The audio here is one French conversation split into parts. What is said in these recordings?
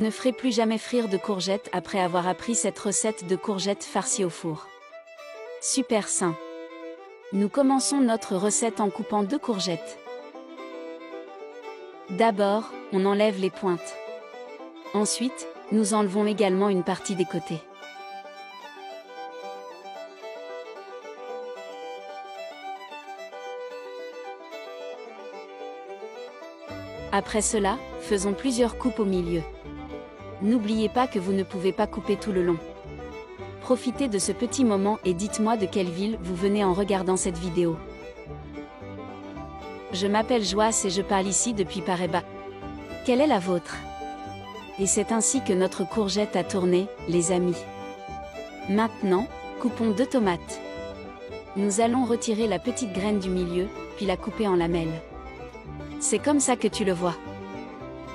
Ne ferez plus jamais frire de courgettes après avoir appris cette recette de courgettes farcies au four. Super sain. Nous commençons notre recette en coupant 2 courgettes. D'abord, on enlève les pointes. Ensuite, nous enlevons également une partie des côtés. Après cela, faisons plusieurs coupes au milieu. N'oubliez pas que vous ne pouvez pas couper tout le long. Profitez de ce petit moment et dites-moi de quelle ville vous venez en regardant cette vidéo. Je m'appelle Joas et je parle ici depuis Paraiba. Quelle est la vôtre? Et c'est ainsi que notre courgette a tourné, les amis. Maintenant, coupons 2 tomates. Nous allons retirer la petite graine du milieu, puis la couper en lamelles. C'est comme ça que tu le vois.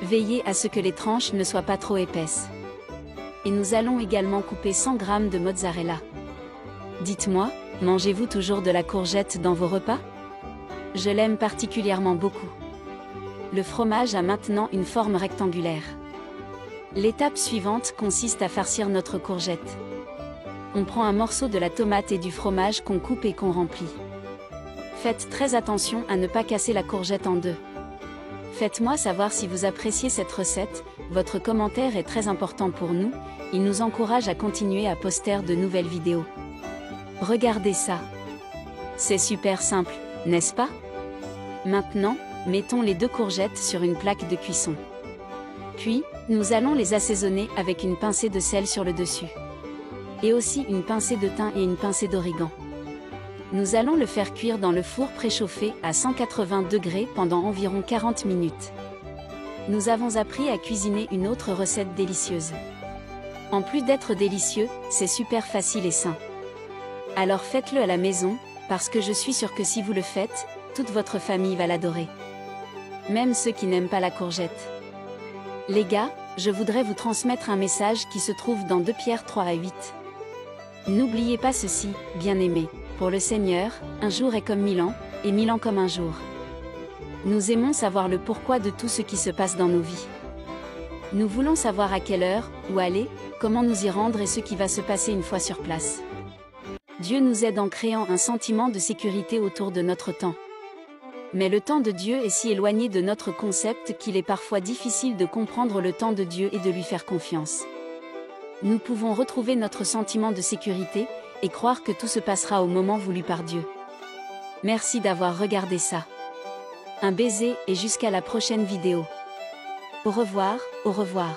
Veillez à ce que les tranches ne soient pas trop épaisses. Et nous allons également couper 100 g de mozzarella. Dites-moi, mangez-vous toujours de la courgette dans vos repas? Je l'aime particulièrement beaucoup. Le fromage a maintenant une forme rectangulaire. L'étape suivante consiste à farcir notre courgette. On prend un morceau de la tomate et du fromage qu'on coupe et qu'on remplit. Faites très attention à ne pas casser la courgette en deux. Faites-moi savoir si vous appréciez cette recette, votre commentaire est très important pour nous, il nous encourage à continuer à poster de nouvelles vidéos. Regardez ça. C'est super simple, n'est-ce pas? Maintenant, mettons les 2 courgettes sur une plaque de cuisson. Puis, nous allons les assaisonner avec une pincée de sel sur le dessus. Et aussi une pincée de thym et une pincée d'origan. Nous allons le faire cuire dans le four préchauffé à 180 degrés pendant environ 40 minutes. Nous avons appris à cuisiner une autre recette délicieuse. En plus d'être délicieux, c'est super facile et sain. Alors faites-le à la maison, parce que je suis sûre que si vous le faites, toute votre famille va l'adorer. Même ceux qui n'aiment pas la courgette. Les gars, je voudrais vous transmettre un message qui se trouve dans 2 Pierre 3 à 8. N'oubliez pas ceci, bien-aimés. Pour le Seigneur, un jour est comme 1000 ans, et 1000 ans comme un jour. Nous aimons savoir le pourquoi de tout ce qui se passe dans nos vies. Nous voulons savoir à quelle heure, où aller, comment nous y rendre et ce qui va se passer une fois sur place. Dieu nous aide en créant un sentiment de sécurité autour de notre temps. Mais le temps de Dieu est si éloigné de notre concept qu'il est parfois difficile de comprendre le temps de Dieu et de lui faire confiance. Nous pouvons retrouver notre sentiment de sécurité, et croire que tout se passera au moment voulu par Dieu. Merci d'avoir regardé ça. Un baiser et jusqu'à la prochaine vidéo. Au revoir, au revoir.